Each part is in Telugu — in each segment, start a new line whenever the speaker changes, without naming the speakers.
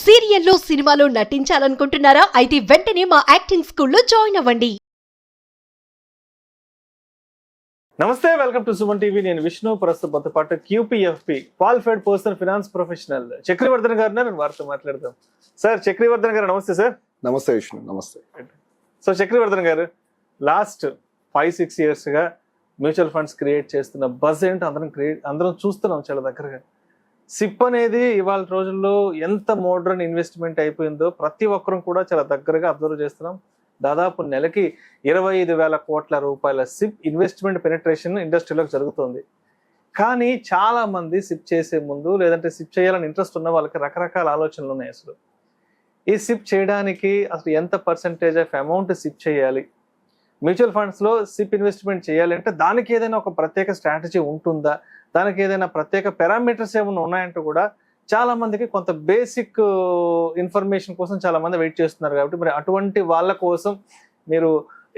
సీరియల్లో సినిమాలో నటించాలనుకుంటున్నారా? అయితే వెంటనే మా యాక్టింగ్ స్కూల్లో జాయిన్ అవ్వండి.
నమస్తే, వెల్కమ్ టు సుమన్ టీవీ. నేను విష్ణు. ప్రస్తుతం పాటు QPFP qualified personal finance professional Chakravardhan గారు నేను వారితో మాట్లాడదాం. సార్, చక్రవర్ధన్ గారు నమస్తే. సార్
నమస్తే విష్ణు. నమస్తే.
సో చక్రవర్ధన్ గారు, లాస్ట్ 5-6 years గా మ్యూచువల్ ఫండ్స్ క్రియేట్ చేస్తున్న బజ్ ఏంటో అందరం చూస్తున్నాం చాలా దగ్గరగా. సిప్ అనేది ఇవాళ రోజుల్లో ఎంత మోడర్న్ ఇన్వెస్ట్మెంట్ అయిపోయిందో ప్రతి ఒక్కరం కూడా చాలా దగ్గరగా అబ్జర్వ్ చేస్తున్నాం. దాదాపు నెలకి 25,000 కోట్ల రూపాయల సిప్ ఇన్వెస్ట్మెంట్ పెనిట్రేషన్ ఇండస్ట్రీలోకి జరుగుతుంది. కానీ చాలా మంది సిప్ చేసే ముందు, లేదంటే సిప్ చేయాలని ఇంట్రెస్ట్ ఉన్న వాళ్ళకి రకరకాల ఆలోచనలు ఉన్నాయి. అసలు ఈ సిప్ చేయడానికి అసలు ఎంత పర్సెంటేజ్ ఆఫ్ అమౌంట్ సిప్ చేయాలి, మ్యూచువల్ ఫండ్స్లో సిప్ ఇన్వెస్ట్మెంట్ చేయాలి అంటే దానికి ఏదైనా ఒక ప్రత్యేక స్ట్రాటజీ ఉంటుందా, దానికి ఏదైనా ప్రత్యేక పారామీటర్స్ ఏమైనా ఉన్నాయంటూ కూడా చాలా మందికి కొంత బేసిక్ ఇన్ఫర్మేషన్ కోసం చాలా మంది వెయిట్ చేస్తున్నారు. కాబట్టి మరి అటువంటి వాళ్ళ కోసం మీరు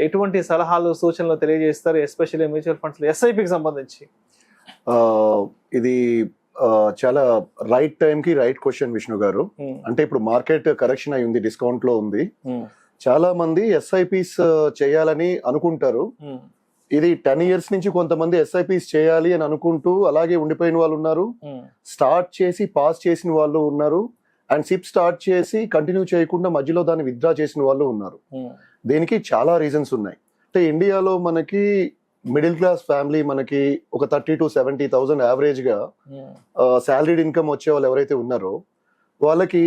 ఎటువంటి సలహాలు సూచనలు తెలియజేస్తారు, ఎస్పెషల్లీ మ్యూచువల్ ఫండ్స్ ఎస్ఐపికి సంబంధించి?
ఇది చాలా రైట్ టైం కి రైట్ క్వశ్చన్ విష్ణు గారు. అంటే ఇప్పుడు మార్కెట్ కరెక్షన్ అయి ఉంది, డిస్కౌంట్ లో ఉంది. చాలా మంది ఎస్ఐపిస్ చేయాలని అనుకుంటారు. ఇది 10 years నుంచి కొంతమంది ఎస్ఐపిస్ చేయాలి అని అనుకుంటూ అలాగే ఉండిపోయిన వాళ్ళు ఉన్నారు, స్టార్ట్ చేసి పాస్ చేసిన వాళ్ళు ఉన్నారు, అండ్ సిప్ స్టార్ట్ చేసి కంటిన్యూ చేయకుండా మధ్యలో దాన్ని విత్డ్రా చేసిన వాళ్ళు ఉన్నారు. దీనికి చాలా రీజన్స్ ఉన్నాయి. అంటే ఇండియాలో మనకి మిడిల్ క్లాస్ ఫ్యామిలీ మనకి ఒక 30,000 to 70,000 యావరేజ్ గా శాలరీడ్ ఇన్కమ్ వచ్చే వాళ్ళు ఎవరైతే ఉన్నారో వాళ్ళకి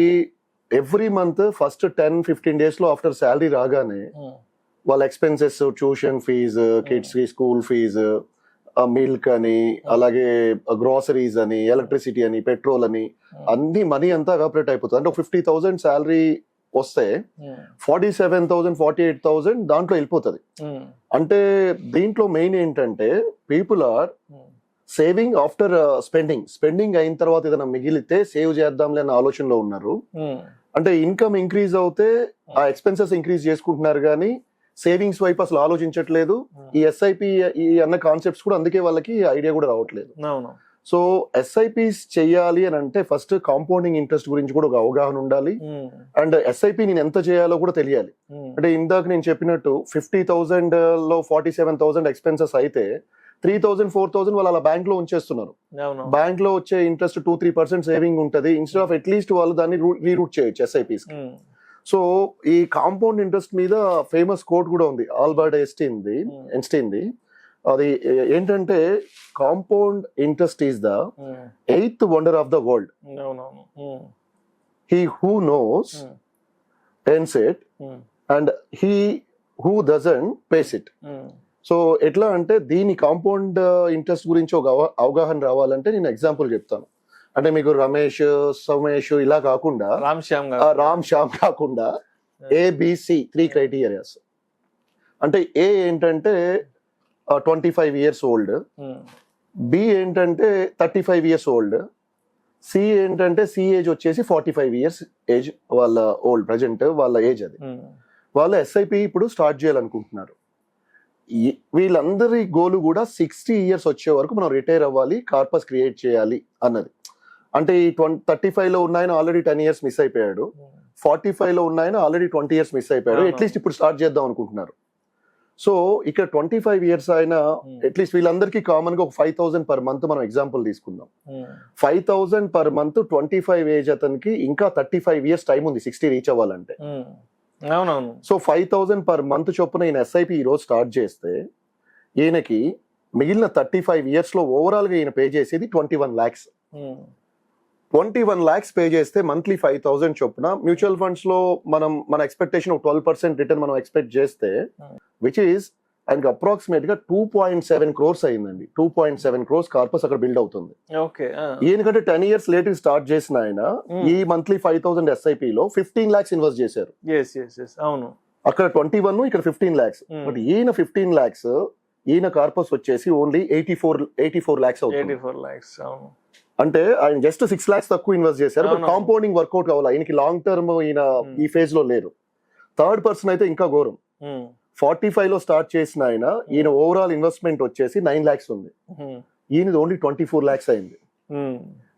ఎవ్రీ మంత్ ఫస్ట్ 10-15 days లో ఆఫ్టర్ శాలరీ రాగానే వాళ్ళ ఎక్స్పెన్సెస్, ట్యూషన్ ఫీజు, కిడ్స్ కి స్కూల్ ఫీజు, మిల్క్ అని, అలాగే గ్రోసరీస్ అని, ఎలక్ట్రిసిటీ అని, పెట్రోల్ అని, అన్ని మనీ అంతా ఎవాపరేట్ అయిపోతుంది. అంటే ఒక 50,000 శాలరీ వస్తే 47,000 48,000 దాంట్లో వెళ్ళిపోతుంది. అంటే దీంట్లో మెయిన్ ఏంటంటే people are saving after spending అయిన తర్వాత ఏదైనా మిగిలితే సేవ్ చేద్దాంలే అన్న ఆలోచనలో ఉన్నారు. అంటే ఇన్కమ్ ఇంక్రీజ్ అవుతే ఆ ఎక్స్పెన్సెస్ ఇంక్రీజ్ చేసుకుంటున్నారు కానీ సేవింగ్స్ వైపు అసలు ఆలోచించట్లేదు. ఈ ఎస్ఐపి అన్న కాన్సెప్ట్స్ కూడా అందుకే వాళ్ళకి ఐడియా కూడా రావట్లేదు. సో ఎస్ఐపిస్ చెయ్యాలి అని అంటే ఫస్ట్ కాంపౌండింగ్ ఇంట్రెస్ట్ గురించి కూడా ఒక అవగాహన ఉండాలి. అండ్ ఎస్ఐపి నేను ఎంత చేయాలో కూడా తెలియాలి. అంటే ఇందాక నేను చెప్పినట్టు 50,000 లో 47,000 ఎక్స్పెన్సెస్ అయితే 3,000 4,000 వాళ్ళు అలా బ్యాంక్ లో ఉంచేస్తున్నారు. బ్యాంక్ లో వచ్చే ఇంట్రెస్ట్ 2-3% సేవింగ్ ఉంటది. ఇన్స్టెడ్ ఆఫ్ అట్లీస్ట్ వాళ్ళు దాన్ని రీరూట్ చేయొచ్చు ఎస్ఐపిస్. సో ఈ కాంపౌండ్ ఇంట్రెస్ట్ మీద ఫేమస్ కోట్ కూడా ఉంది, ఆల్బర్ట్ ఐన్స్టీన్ది. అది ఏంటంటే compound interest is the 8th wonder of the world. He who knows earns it and he who doesn't face it. So ఎట్లా అంటే దీని కాంపౌండ్ ఇంట్రెస్ట్ గురించి ఒక అవగాహన రావాలంటే నేను ఎగ్జాంపుల్ చెప్తాను. అంటే మీకు రమేష్, సోమేష్ ఇలా కాకుండా, రామ్ శ్యామ్ కాకుండా ABC 3 క్రైటీరియాస్. అంటే ఏ ఏంటంటే 25 years old, బి ఏంటంటే 35 years old, సి ఏంటంటే సి ఏజ్ వచ్చేసి 45 years ఏజ్ వాళ్ళ ఓల్డ్, ప్రజెంట్ వాళ్ళ ఏజ్. అది వాళ్ళ ఎస్ఐపి ఇప్పుడు స్టార్ట్ చేయాలనుకుంటున్నారు. వీళ్ళందరి గోలు కూడా 60 years వచ్చే వరకు మనం రిటైర్ అవ్వాలి, కార్పస్ క్రియేట్ చేయాలి అన్నది. అంటే ఈ 35 లో ఉన్నాయన ఆల్రెడీ 10 years మిస్ అయిపోయాడు, 45 లో ఉన్నాయన ఆల్రెడీ 20 years మిస్ అయిపోయాడు. అట్లీస్ట్ ఇప్పుడు స్టార్ట్ చేద్దాం అనుకుంటున్నారు. సో ఇక్కడ 25 years అయినా అట్లీస్ట్ వీళ్ళందరికీ కామన్ గా ఒక 5,000 per month మనం ఎగ్జాంపుల్ తీసుకుందాం. 5,000 per month 25 ఏజ్ అతనికి ఇంకా 35 years టైం ఉంది 60 రీచ్ అవ్వాలంటే. సో 5,000 per month చొప్పున ఈయన ఎస్ఐపి ఈ రోజు స్టార్ట్ చేస్తే ఈయనకి మిగిలిన 35 years లో ఓవరాల్ గా ఈయన పే చేసేది 21 lakhs. 21 lakhs పే చేస్తే మంత్లీ 5,000 చొప్పున మ్యూచువల్ ఫండ్స్ లో మన ఎక్స్పెక్టేషన్ ఒక 12% రిటర్న్ మనం ఎక్స్పెక్ట్ చేస్తే, విచ్ ఈస్ ఆయనకి అప్రాక్సిమేట్ గా 2.7 crores అయిందండి. 2.7 crores కార్పస్ అక్కడ బిల్డ్ అవుతుంది. ఈయనకంటే 10 years లేట్ స్టార్ట్ చేసిన ఆయన ఈ మంత్లీ 5,000 ఎస్ఐపి లో 15 lakhs ఇన్వెస్ట్ చేశారు. అక్కడ 21, ఇక్కడ 15 lakhs. బట్ ఈయన 15 lakhs, ఈయన కార్పస్ వచ్చేసి ఓన్లీ 84 lakhs అవుతుంది. అంటే ఆయన జస్ట్ 6 lakhs తక్కువ ఇన్వెస్ట్ చేశారు. బట్ కాంపౌండింగ్ వర్కౌట్ కావాలి. ఆయనకి లాంగ్ టర్మ్ ఈయన ఈ ఫేజ్ లో లేరు. థర్డ్ పర్సన్ అయితే ఇంకా ఘోరం. 45 లో స్టార్ట్ చేసిన ఈయన ఓవరాల్ ఇన్వెస్ట్మెంట్ వచ్చేసి 9 lakhs ఉంది. ఈయనది ఓన్లీ 24 lakhs అయింది.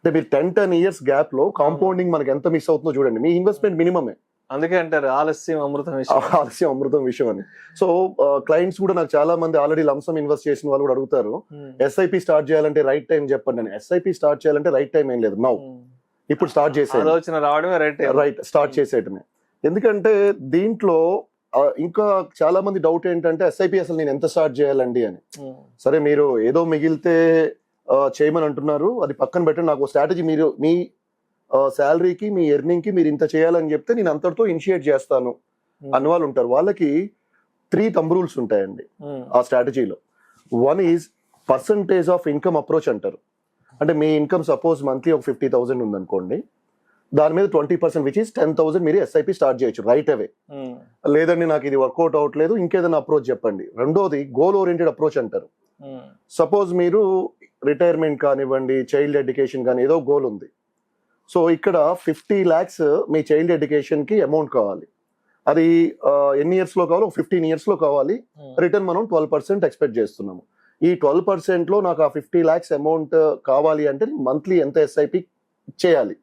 అంటే మీరు 10 years గ్యాప్ లో కాంపౌండింగ్ మనకి ఎంత మిస్ అవుతుందో చూడండి. మీ ఇన్వెస్ట్మెంట్ మినిమమే.
అందుకే అంటారు ఆలస్యం అమృతం
ఆలస్యం అమృతం విషయం అని. సో క్లయింట్స్ కూడా నాకు చాలా మంది ఆల్రెడీ లంసమ్ ఇన్వెస్ట్ చేసిన వాళ్ళు కూడా అడుగుతారు, ఎస్ఐపి స్టార్ట్ చేయాలంటే రైట్ టైం చెప్పండి అని. ఎస్ఐపి స్టార్ట్ చేయాలంటే రైట్ టైం ఏం లేదు, నౌ ఇప్పుడు స్టార్ట్ చేసే
రావడమే రైట్
స్టార్ట్ చేసేయటమే. ఎందుకంటే దీంట్లో ఇంకా చాలా మంది డౌట్ ఏంటంటే ఎస్ఐపి అసలు నేను ఎంత స్టార్ట్ చేయాలండి అని. సరే మీరు ఏదో మిగిలితే చేయమని అంటున్నారు, అది పక్కన పెట్టండి. నాకు స్ట్రాటజీ, మీరు మీ శాలరీకి మీ ఎర్నింగ్ కి మీరు ఇంత చేయాలని చెప్తే నేను అంతటితో ఇనిషియేట్ చేస్తాను అన్న వాళ్ళు ఉంటారు. వాళ్ళకి 3 thumb rules ఉంటాయండి ఆ స్ట్రాటజీలో. One is percentage of income approach అంటారు. అంటే మీ ఇన్కమ్ సపోజ్ మంత్లీ ఒక 50,000 ఉందనుకోండి, దాని మీద 20% విచ్ ఈస్ 10,000 మీరు ఎస్ఐపి స్టార్ట్ చేయొచ్చు రైట్ అవే. లేదండి నాకు ఇది వర్కౌట్ అవ్వట్లేదు, ఇంకేదైనా అప్రోచ్ చెప్పండి. రెండోది గోల్ ఓరియంటెడ్ అప్రోచ్ అంటారు. సపోజ్ మీరు రిటైర్మెంట్ కానివ్వండి, చైల్డ్ ఎడ్యుకేషన్ కానీ ఏదో గోల్ ఉంది. సో ఇక్కడ 50 lakhs మీ చైల్డ్ ఎడ్యుకేషన్ కి అమౌంట్ కావాలి. అది ఎన్ని ఇయర్స్ లో కావాలి? 15 years లో కావాలి. రిటర్న్ మనం 12% ఎక్స్పెక్ట్ చేస్తున్నాము. ఈ 12% లో నాకు ఆ 50 lakhs అమౌంట్ కావాలి అంటే మంత్లీ ఎంత ఎస్ఐపి చేయాలి,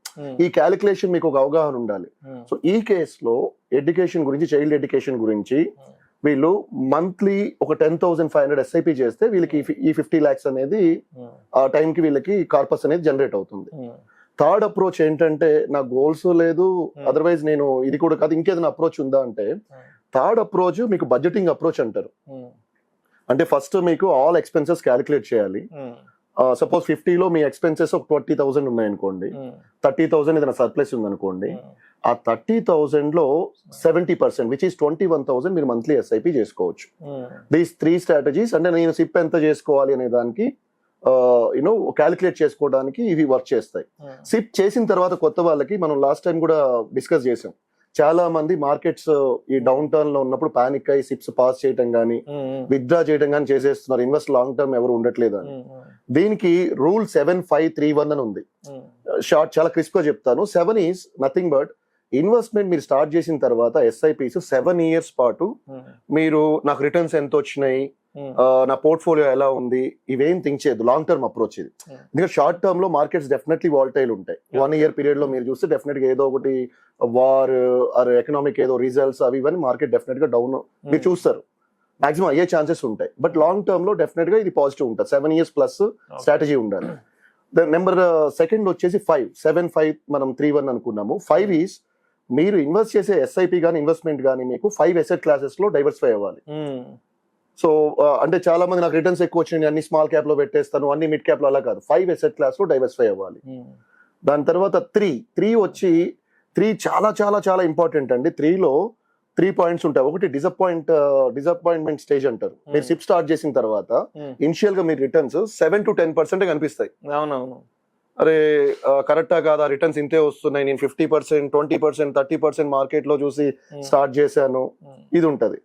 ఈ క్యాలిక్యులేషన్ మీకు ఒక అవగాహన ఉండాలి. సో ఈ కేసులో ఎడ్యుకేషన్ గురించి, చైల్డ్ ఎడ్యుకేషన్ గురించి వీళ్ళు మంత్లీ ఒక 10,500 ఎస్ఐపి చేస్తే వీళ్ళకి ఈ 50 lakhs అనేది ఆ టైంకి వీళ్ళకి కార్పస్ అనేది జనరేట్ అవుతుంది. థర్డ్ అప్రోచ్ ఏంటంటే నాకు గోల్స్ లేదు, అదర్వైజ్ నేను ఇది కూడా కాదు, ఇంకేదైనా అప్రోచ్ ఉందా అంటే థర్డ్ అప్రోచ్ మీకు బడ్జెటింగ్ అప్రోచ్ అంటారు. అంటే ఫస్ట్ మీకు ఆల్ ఎక్స్పెన్సెస్ క్యాలిక్యులేట్ చేయాలి. సపోజ్ 50లో మీ ఎక్స్పెన్సెస్ ఒక 20,000 ఉన్నాయనుకోండి, 30,000 ఏదైనా సర్ప్లస్ ఉందనుకోండి, ఆ 30,000 లో 70% విచ్ ఈస్ 21,000 మీరు మంత్లీ ఎస్ఐపి చేసుకోవచ్చు. దీస్ 3 strategies, అంటే నేను సిప్ ఎంత చేసుకోవాలి అనే దానికి క్యాలిక్యులేట్ చేసుకోవడానికి ఇవి వర్క్ చేస్తాయి. సిప్ చేసిన తర్వాత కొత్త వాళ్ళకి మనం లాస్ట్ టైం కూడా డిస్కస్ చేసాం, చాలా మంది మార్కెట్స్ ఈ డౌన్ టర్న్ లో ఉన్నప్పుడు పానిక్ అయ్యి సిప్స్ పాస్ చేయడం కానీ విత్డ్రా చేయడం కానీ చేసేస్తున్నారు. ఇన్వెస్ట్ లాంగ్ టర్మ్ ఎవరు ఉండట్లేదు అని. దీనికి రూల్ 7531 అని ఉంది. షార్ట్ చాలా క్రిస్ప్ గా చెప్తాను. 7 ఈస్ నథింగ్ బట్ ఇన్వెస్ట్మెంట్ మీరు స్టార్ట్ చేసిన తర్వాత ఎస్ఐపిస్ 7 years పాటు మీరు నాకు రిటర్న్స్ ఎంత వచ్చినాయి, నా పోర్ట్ఫోలియో ఎలా ఉంది, ఇవేం థింక్ చేయదు. లాంగ్ టర్మ్ అప్రోచ్ ఇది. ఎందుకంటే షార్ట్ టర్మ్ లో మార్కెట్స్ డెఫినెట్లీ వాలటైల్ ఉంటాయి. 1 year పీరియడ్ లో మీరు చూస్తే డెఫినెట్ గా ఏదో ఒకటి వార్ ఆర్ ఎకనామిక్ ఏదో రిజల్ట్స్ అవి ఇవన్నీ మార్కెట్ డెఫినెట్ గా డౌన్ మీరు చూస్తారు, మాక్సిమం అయ్యే ఛాన్సెస్ ఉంటాయి. బట్ లాంగ్ టర్మ్ లో డెఫినెట్ గా ఇది పాజిటివ్ ఉంటుంది. 7 years ప్లస్ స్ట్రాటజీ ఉండాలి. నెంబర్ సెకండ్ వచ్చేసి 5 మనం 3-1 అనుకున్నాము. 5 ఈస్ మీరు ఇన్వెస్ట్ చేసే ఎస్ఐపి కానీ ఇన్వెస్ట్మెంట్ కానీ మీకు 5 asset classes లో డైవర్సిఫై అవ్వాలి. సో అంటే చాలా మంది నాకు రిటర్న్స్ ఎక్కువ వచ్చినాయి అన్ని స్మాల్ క్యాప్ లో పెట్టేస్తాను, అన్ని మిడ్ క్యాప్ లో, అలా కాదు. 5 asset class లో డైవర్సిఫై అవ్వాలి. దాని తర్వాత 3 వచ్చి 3 చాలా చాలా చాలా ఇంపార్టెంట్ అండి. 3లో 3 points ఉంటాయి. ఒకటి డిసప్పాయింట్మెంట్ స్టేజ్ అంటారు. మీరు సిప్ స్టార్ట్ చేసిన తర్వాత ఇనిషియల్ గా మీ రిటర్న్స్ 7 to 10% కనిపిస్తాయి.
అవునవును,
అరే కరెక్టా కాదా, రిటర్న్స్ ఇంతే వస్తున్నాయి, నేను 50%, 20%, 30% మార్కెట్ లో చూసి స్టార్ట్ చేశాను, ఇది ఉంటది.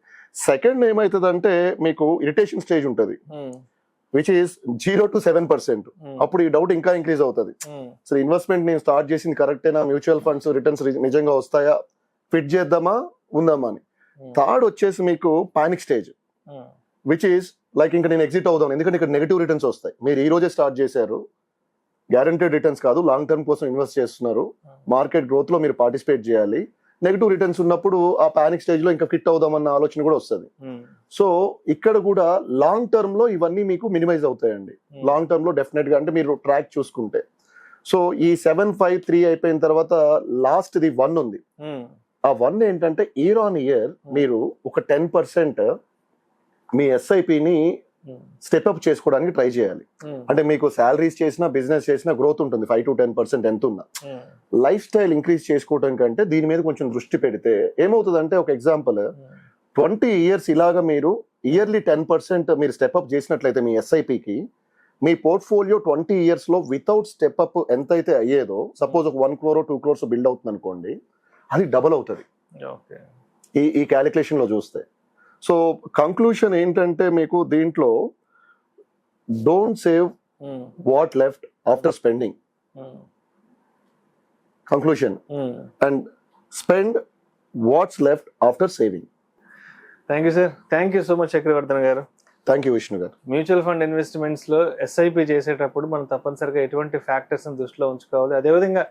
సెకండ్ ఏమైతుందంటే మీకు ఇరిటేషన్ స్టేజ్ ఉంటుంది, విచ్ ఈస్ 0 to 7%. అప్పుడు ఈ డౌట్ ఇంకా ఇంక్రీజ్ అవుతుంది. సో ఇన్వెస్ట్మెంట్ నేను స్టార్ట్ చేసింది కరెక్టేనా, మ్యూచువల్ ఫండ్స్ రిటర్న్స్ నిజంగా వస్తాయా, ఫిట్ చేద్దామా ఉందామా అని. థర్డ్ వచ్చేసి మీకు panic stage, which is like ఇంకా నేను ఎగ్జిట్ అవుదాం, ఎందుకంటే ఇక్కడ నెగిటివ్ రిటర్న్స్ వస్తాయి. మీరు ఈ రోజే స్టార్ట్ చేశారు, గ్యారంటీడ్ రిటర్న్స్ కాదు, లాంగ్ టర్మ్ కోసం ఇన్వెస్ట్ చేస్తున్నారు, మార్కెట్ గ్రోత్ లో మీరు పార్టిసిపేట్ చేయాలి. నెగిటివ్ రిటర్న్స్ ఉన్నప్పుడు ఆ పానిక్ స్టేజ్ లో ఇంకా ఫిట్ అవుదామన్న ఆలోచన కూడా వస్తుంది. సో ఇక్కడ కూడా లాంగ్ టర్మ్ లో ఇవన్నీ మీకు మినిమైజ్ అవుతాయండి. లాంగ్ టర్మ్ లో డెఫినెట్ గా, అంటే మీరు ట్రాక్ చూసుకుంటే. సో ఈ 7-5-3 అయిపోయిన తర్వాత లాస్ట్ ది 1 ఉంది. ఆ 1 ఏంటంటే ఇయర్ ఆన్ ఇయర్ మీరు ఒక 10% మీ ఎస్ఐపిని స్టెప్అప్ చేసుకోవడానికి ట్రై చేయాలి. అంటే మీకు శాలరీస్ చేసినా బిజినెస్ చేసినా గ్రోత్ ఉంటుంది 5 to 10% ఎంత ఉన్నా. లైఫ్ స్టైల్ ఇంక్రీజ్ చేసుకోవడం కంటే దీని మీద కొంచెం దృష్టి పెడితే ఏమవుతుందంటే, ఒక ఎగ్జాంపుల్ 20 years ఇలాగా మీరు ఇయర్లీ 10% మీరు స్టెప్అప్ చేసినట్లయితే మీ ఎస్ఐపికి, మీ పోర్ట్ఫోలియో 20 years లో వితౌట్ స్టెప్అప్ ఎంతైతే అయ్యేదో, సపోజ్ ఒక 1 crore 2 crores బిల్డ్ అవుతుంది అనుకోండి, అది డబుల్ అవుతుంది ఈ క్యాలిక్యులేషన్ లో చూస్తే. సో కంక్లూషన్ ఏంటంటే మీకు దీంట్లో don't save what left after spending, conclusion, and spend what's left after saving.
Thank you sir, thank you so much Chakravardhan garu.
Thank you Vishnu garu.
Mutual fund investments లో ఎస్ఐపి చేసేటప్పుడు మనం తప్పనిసరిగా ఎటువంటి ఫ్యాక్టర్స్ దృష్టిలో ఉంచుకోవాలి, అదేవిధంగా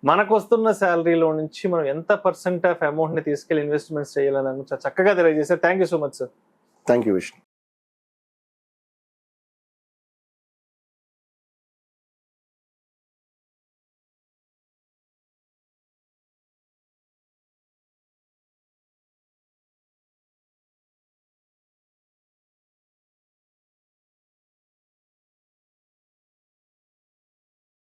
మనకు వస్తున్న శాలరీలో నుంచి మనం ఎంత పర్సెంట్ ఆఫ్ అమౌంట్ ని తీసుకెళ్లి ఇన్వెస్ట్మెంట్స్ చేయాలని చక్కగా తెలియజేశారు. Thank you so much sir.
Thank you Vishnu.